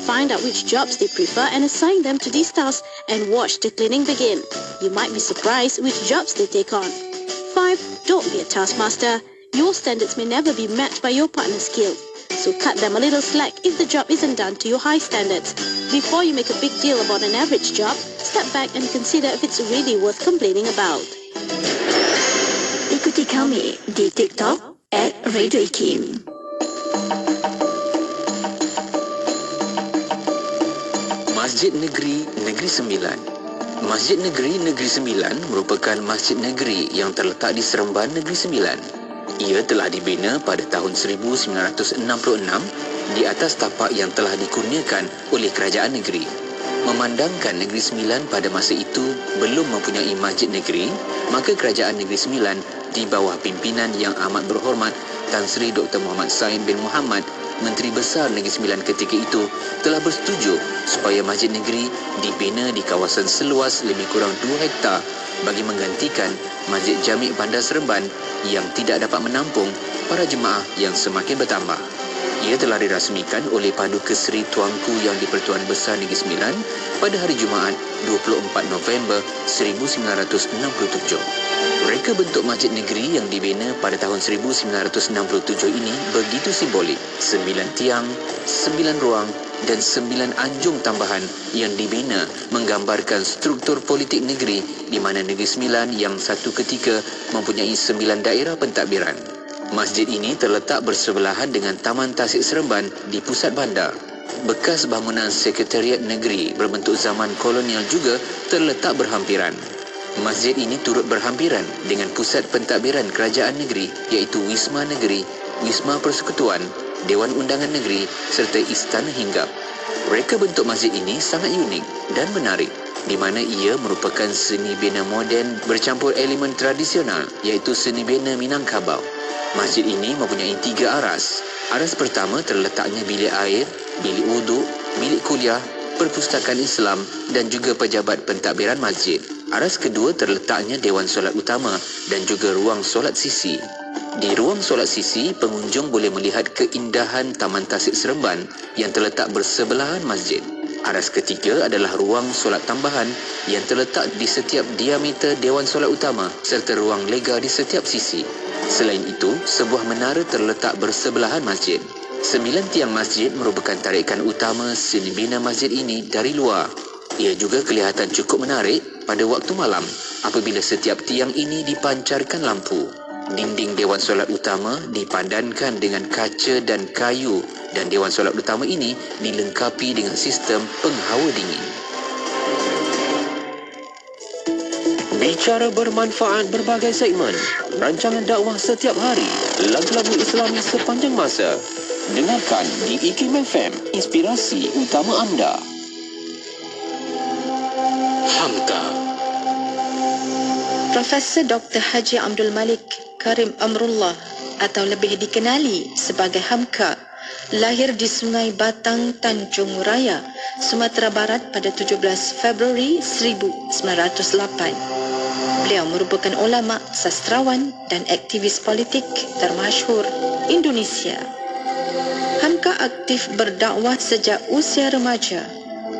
Find out which jobs they prefer and assign them to these tasks and watch the cleaning begin. You might be surprised which jobs they take on. 5. Don't be a taskmaster. Your standards may never be met by your partner's skill. So cut them a little slack if the job isn't done to your high standards. Before you make a big deal about an average job, step back and consider if it's really worth complaining about. Ikuti kami di TikTok @RadioIKIM. Masjid Negeri Negeri Sembilan. Masjid Negeri Negeri Sembilan merupakan masjid negeri yang terletak di Seremban Negeri Sembilan. Ia telah dibina pada tahun 1966 di atas tapak yang telah dikurniakan oleh kerajaan negeri. Memandangkan Negeri Sembilan pada masa itu belum mempunyai masjid negeri, maka kerajaan Negeri Sembilan di bawah pimpinan yang amat berhormat Tan Sri Dr. Muhammad Said bin Muhammad, Menteri Besar Negeri Sembilan ketika itu, telah bersetuju supaya masjid negeri dibina di kawasan seluas lebih kurang 2 hektar bagi menggantikan Masjid Jami' Bandar Seremban yang tidak dapat menampung para jemaah yang semakin bertambah. Ia telah dirasmikan oleh Paduka Seri Tuanku Yang di-Pertuan Besar Negeri Sembilan pada hari Jumaat 24 November 1967. Reka bentuk masjid negeri yang dibina pada tahun 1967 ini begitu simbolik. 9 tiang, 9 ruang dan 9 anjung tambahan yang dibina menggambarkan struktur politik negeri di mana Negeri Sembilan yang satu ketika mempunyai 9 daerah pentadbiran. Masjid ini terletak bersebelahan dengan Taman Tasik Seremban di pusat bandar. Bekas bangunan Sekretariat Negeri berbentuk zaman kolonial juga terletak berhampiran. Masjid ini turut berhampiran dengan pusat pentadbiran kerajaan negeri iaitu Wisma Negeri, Wisma Persekutuan, Dewan Undangan Negeri serta Istana Hinggap. Reka bentuk masjid ini sangat unik dan menarik di mana ia merupakan seni bina moden bercampur elemen tradisional iaitu seni bina Minangkabau. Masjid ini mempunyai 3 aras. Aras pertama terletaknya bilik air, bilik wuduk, bilik kuliah, perpustakaan Islam dan juga pejabat pentadbiran masjid. Aras kedua terletaknya Dewan Solat Utama dan juga ruang solat sisi. Di ruang solat sisi, pengunjung boleh melihat keindahan Taman Tasik Seremban yang terletak bersebelahan masjid. Aras ketiga adalah ruang solat tambahan yang terletak di setiap diameter Dewan Solat Utama serta ruang lega di setiap sisi. Selain itu, sebuah menara terletak bersebelahan masjid. 9 tiang masjid merupakan tarikan utama seni bina masjid ini dari luar. Ia juga kelihatan cukup menarik pada waktu malam apabila setiap tiang ini dipancarkan lampu. Dinding Dewan Solat Utama dipadankan dengan kaca dan kayu dan Dewan Solat Utama ini dilengkapi dengan sistem penghawa dingin. Bicara bermanfaat berbagai segmen, rancangan dakwah setiap hari, lagu-lagu Islami sepanjang masa. Dengarkan di IKIM FM, inspirasi utama anda. Hamka. Profesor Dr. Haji Abdul Malik Karim Amrullah atau lebih dikenali sebagai Hamka lahir di Sungai Batang, Tanjung Raya, Sumatera Barat pada 17 Februari 1908. Beliau merupakan ulama, sastrawan dan aktivis politik termasyhur Indonesia. Hamka aktif berdakwah sejak usia remaja.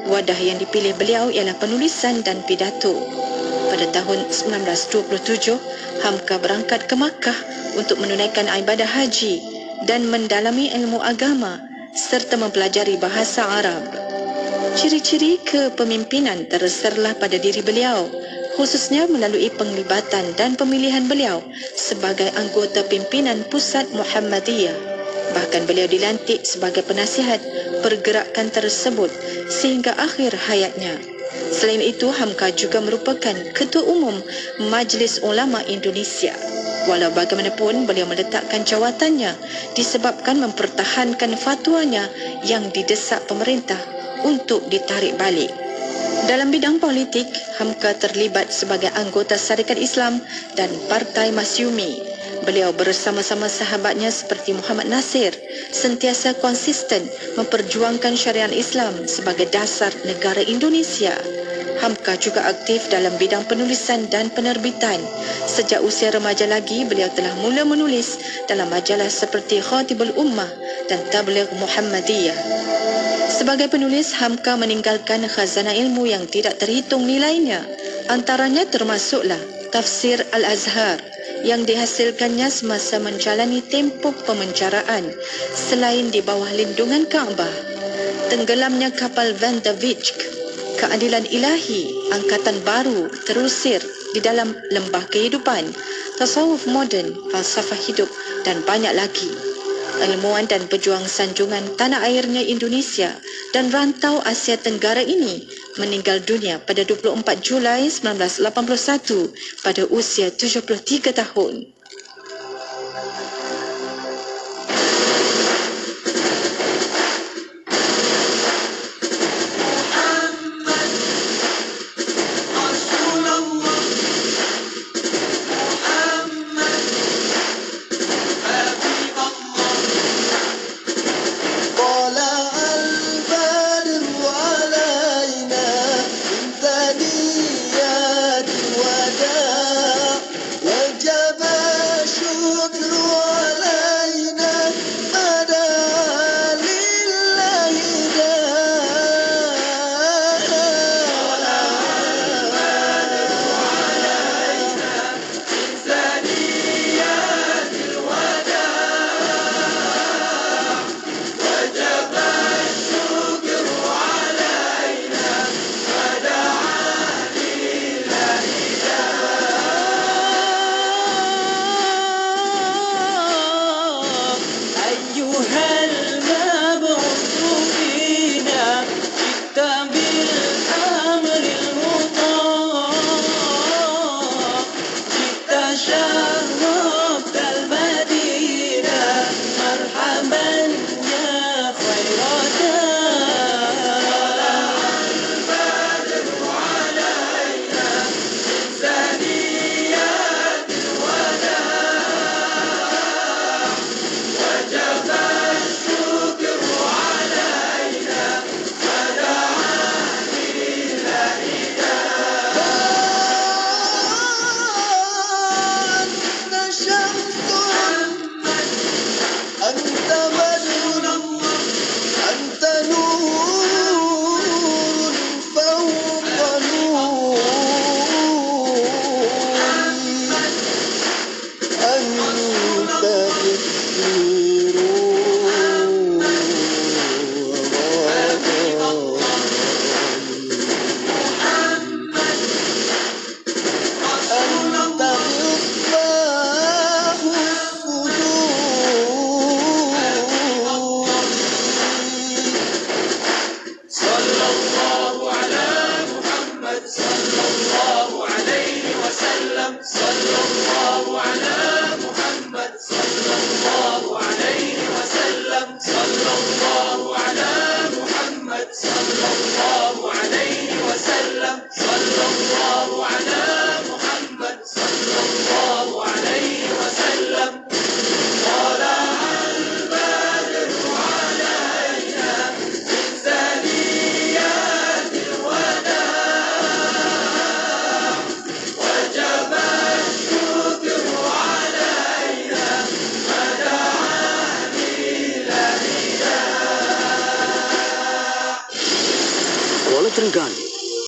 Wadah yang dipilih beliau ialah penulisan dan pidato. Pada tahun 1927, Hamka berangkat ke Makkah untuk menunaikan ibadah haji dan mendalami ilmu agama serta mempelajari bahasa Arab. Ciri-ciri kepemimpinan terserlah pada diri beliau, khususnya melalui penglibatan dan pemilihan beliau sebagai anggota pimpinan Pusat Muhammadiyah. Bahkan beliau dilantik sebagai penasihat pergerakan tersebut sehingga akhir hayatnya. Selain itu, Hamka juga merupakan Ketua Umum Majlis Ulama Indonesia. Walau bagaimanapun, beliau meletakkan jawatannya disebabkan mempertahankan fatwanya yang didesak pemerintah untuk ditarik balik. Dalam bidang politik, Hamka terlibat sebagai anggota Syarikat Islam dan Partai Masyumi. Beliau bersama-sama sahabatnya seperti Muhammad Nasir sentiasa konsisten memperjuangkan syariat Islam sebagai dasar negara Indonesia. Hamka juga aktif dalam bidang penulisan dan penerbitan. Sejak usia remaja lagi, beliau telah mula menulis dalam majalah seperti Khatibul Ummah dan Tabligh Muhammadiyah. Sebagai penulis, Hamka meninggalkan khazanah ilmu yang tidak terhitung nilainya. Antaranya termasuklah Tafsir Al-Azhar yang dihasilkannya semasa menjalani tempoh pemenjaraan selain di bawah lindungan Kaabah. Tenggelamnya kapal Van der Wijk, Keadilan Ilahi, Angkatan Baru, Terusir di dalam Lembah Kehidupan, Tasawuf Moden, Falsafah Hidup dan banyak lagi. Ilmuwan dan pejuang sanjungan tanah airnya Indonesia dan rantau Asia Tenggara ini meninggal dunia pada 24 Julai 1981 pada usia 73 tahun. Terengganu